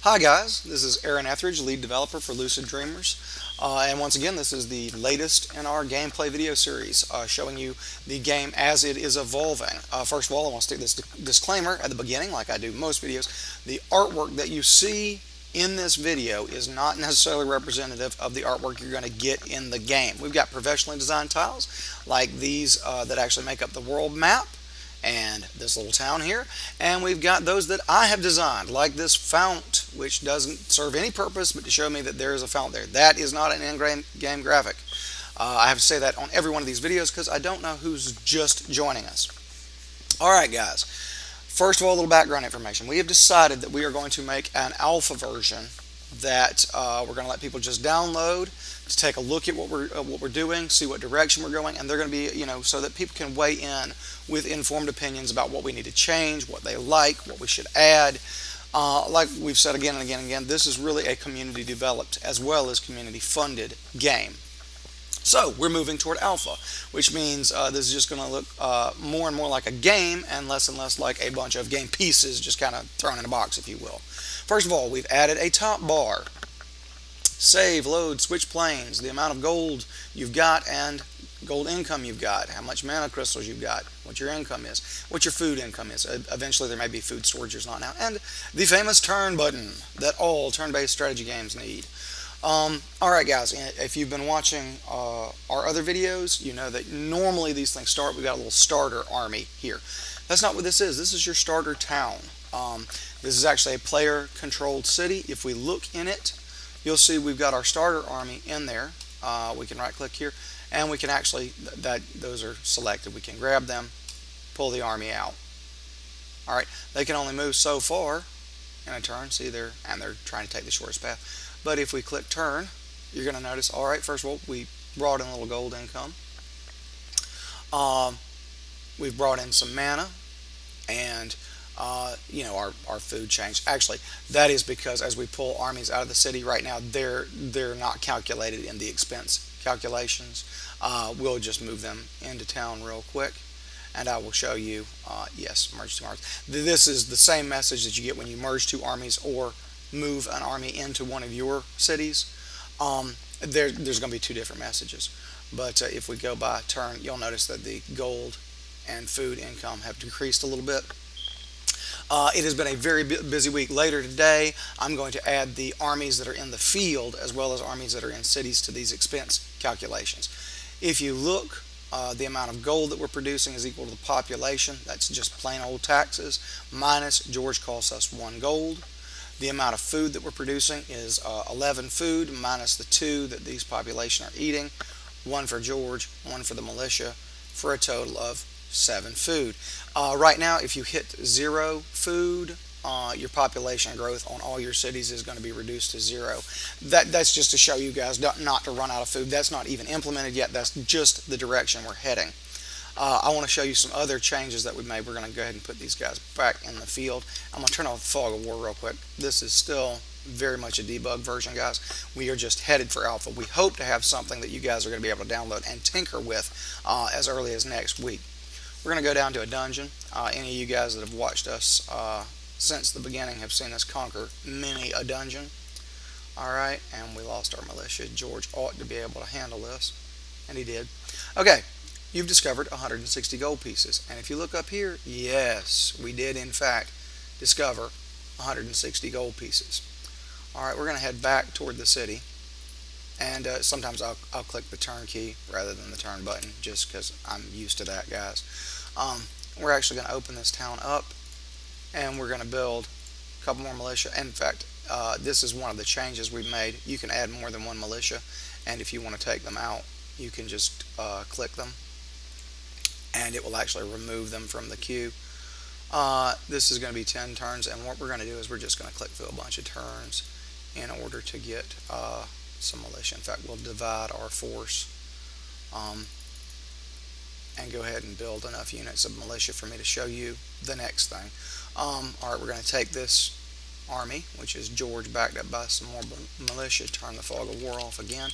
Hi guys, this is Aaron Etheridge, lead developer for Lucid Dreamers. And once again, this is the latest in our gameplay video series, showing you the game as it is evolving. First of all, I want to stick this disclaimer at the beginning, like I do most videos. The artwork that you see in this video is not necessarily representative of the artwork you're going to get in the game. We've got professionally designed tiles, like these that actually make up the world map and this little town here, and we've got those that I have designed, like this fount, which doesn't serve any purpose but to show me that there is a fount there. That is not an in-game graphic. I have to say that on every one of these videos because I don't know who's just joining us. Alright guys, first of all, a little background information. We have decided that we are going to make an alpha version that we're going to let people just download to take a look at what we're doing, see what direction we're going, and they're going to be, so that people can weigh in with informed opinions about what we need to change, what they like, what we should add. Like we've said again and again and again, this is really a community developed as well as community funded game. So we're moving toward alpha, which means this is just going to look more and more like a game and less like a bunch of game pieces just kind of thrown in a box, if you will. First of all, we've added a top bar. Save, load, switch planes, the amount of gold you've got and gold income you've got, how much mana crystals you've got, what your income is, what your food income is. Eventually there may be food storage, there's not now. And the famous turn button that all turn-based strategy games need. Alright guys, if you've been watching our other videos, you know that normally these things start, we've got a little starter army here. That's not what this is. This is your starter town. This is actually a player-controlled city. If we look in it, you'll see we've got our starter army in there. We can right-click here, and we can actually, those are selected. We can grab them, pull the army out. Alright, they can only move so far in a turn. See, they're trying to take the shortest path. But if we click turn, you're going to notice, alright, first of all, we brought in a little gold income. We've brought in some mana, and our food changed. Actually, that is because as we pull armies out of the city right now, they're not calculated in the expense calculations. We'll just move them into town real quick, and I will show you. Yes, merge two armies. This is the same message that you get when you merge two armies or move an army into one of your cities. There's going to be two different messages. But if we go by turn, you'll notice that the gold and food income have decreased a little bit. It has been a very busy week. Later today, I'm going to add the armies that are in the field as well as armies that are in cities to these expense calculations. If you look, the amount of gold that we're producing is equal to the population. That's just plain old taxes minus George costs us 1 gold. The amount of food that we're producing is 11 food minus the 2 that these population are eating. 1 for George, 1 for the militia, for a total of 7 food. Right now, if you hit 0 food, your population growth on all your cities is going to be reduced to 0. That's just to show you guys not to run out of food. That's not even implemented yet. That's just the direction we're heading. I want to show you some other changes that we made. We're going to go ahead and put these guys back in the field. I'm going to turn off the fog of war real quick. This is still very much a debug version, guys. We are just headed for alpha. We hope to have something that you guys are going to be able to download and tinker with as early as next week. We're going to go down to a dungeon. Any of you guys that have watched us since the beginning have seen us conquer many a dungeon. Alright, and we lost our militia. George ought to be able to handle this, and he did. Okay, you've discovered 160 gold pieces, and if you look up here, yes, we did in fact discover 160 gold pieces. Alright, we're going to head back toward the city, and sometimes I'll click the turn key rather than the turn button just because I'm used to that, guys. We're actually going to open this town up, and we're going to build a couple more militia. In fact, this is one of the changes we've made. You can add more than 1 militia, and if you want to take them out, you can just click them, and it will actually remove them from the queue. This is going to be 10 turns, and what we're going to do is we're just going to click through a bunch of turns in order to get some militia. In fact, we'll divide our force and go ahead and build enough units of militia for me to show you the next thing. Alright, we're going to take this army, which is George backed up by some more militia, turn the fog of war off again.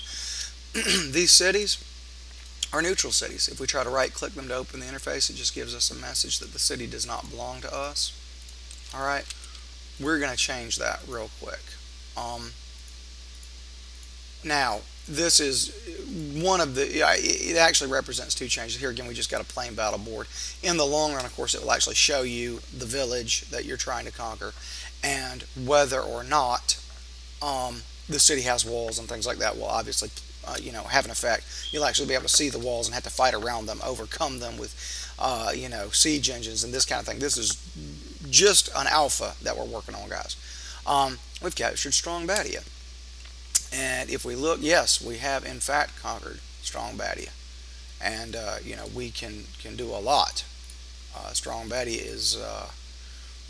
These cities are neutral cities. If we try to right click them to open the interface, it just gives us a message that the city does not belong to us. Alright, We're going to change that real quick. Um, Now, this is one of the, it actually represents two changes. Here again, we just got a plain battle board. In the long run, of course, it will actually show you the village that you're trying to conquer and whether or not the city has walls and things like that will obviously, have an effect. You'll actually be able to see the walls and have to fight around them, overcome them with, siege engines and this kind of thing. This is just an alpha that we're working on, guys. We've captured Strong Badia. And if we look, yes, we have in fact conquered Strong Badia, and we can do a lot. Strong Badia is a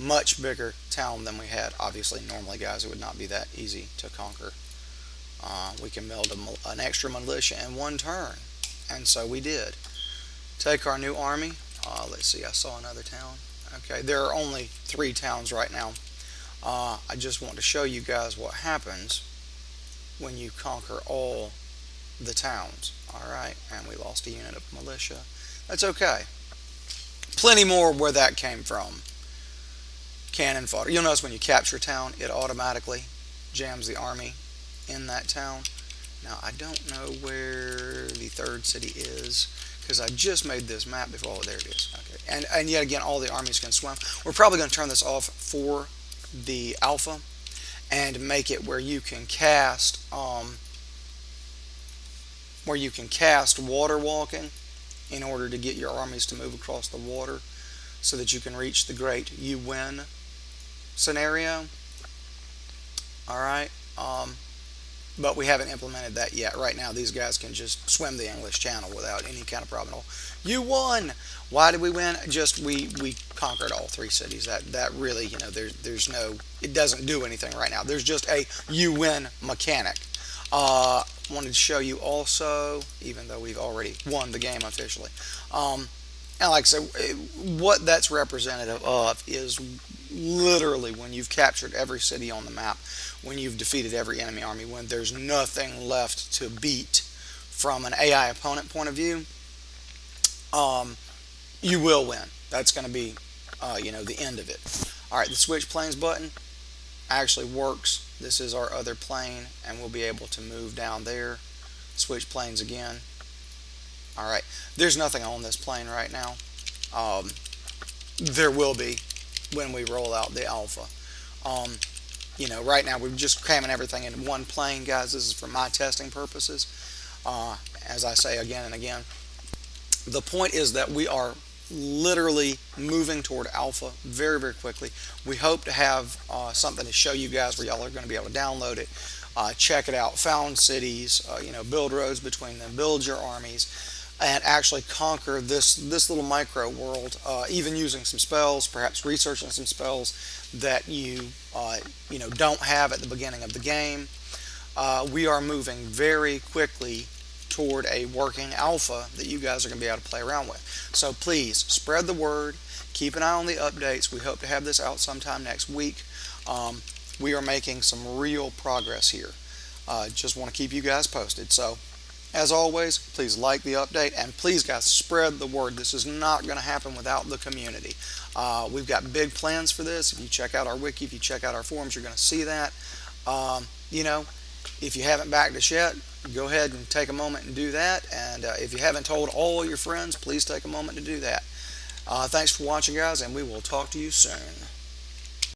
much bigger town than we had. Obviously, normally, guys, it would not be that easy to conquer. We can build an extra militia in one turn, and so we did. Take our new army. Let's see, I saw another town. Okay, there are only 3 towns right now. I just want to show you guys what happens when you conquer all the towns. Alright, and we lost a unit of militia. That's okay. Plenty more where that came from. Cannon fodder. You'll notice when you capture a town, it automatically jams the army in that town. Now, I don't know where the third city is because I just made this map before. Oh, there it is. Okay. And yet again, all the armies can swim. We're probably going to turn this off for the alpha and make it where you can cast water walking in order to get your armies to move across the water so that you can reach the great you win scenario. Alright, but we haven't implemented that yet. Right now these guys can just swim the English Channel without any kind of problem at all. You won! Why did we win? Just we conquered all 3 cities. That really, there's no, it doesn't do anything right now. There's just a you win mechanic. Wanted to show you also, even though we've already won the game officially, and like I said, what that's representative of is literally when you've captured every city on the map, when you've defeated every enemy army, when there's nothing left to beat from an AI opponent point of view, you will win. That's going to be, the end of it. Alright, the switch planes button actually works. This is our other plane, and we'll be able to move down there. Switch planes again. Alright, there's nothing on this plane right now. There will be when we roll out the alpha. Right now we're just cramming everything in one plane, guys. This is for my testing purposes. As I say again and again, the point is that we are literally moving toward alpha very, very quickly. We hope to have something to show you guys where y'all are going to be able to download it, check it out, found cities, build roads between them, build your armies, and actually conquer this little micro world, even using some spells, perhaps researching some spells that you don't have at the beginning of the game. We are moving very quickly toward a working alpha that you guys are going to be able to play around with. So please spread the word, keep an eye on the updates. We hope to have this out sometime next week. We are making some real progress here. Just want to keep you guys posted. So as always, please like the update, and please guys spread the word. This is not going to happen without the community. We've got big plans for this. If you check out our wiki, if you check out our forums, you're going to see that. If you haven't backed us yet, go ahead and take a moment and do that. And if you haven't told all your friends, please take a moment to do that. Thanks for watching, guys, and we will talk to you soon.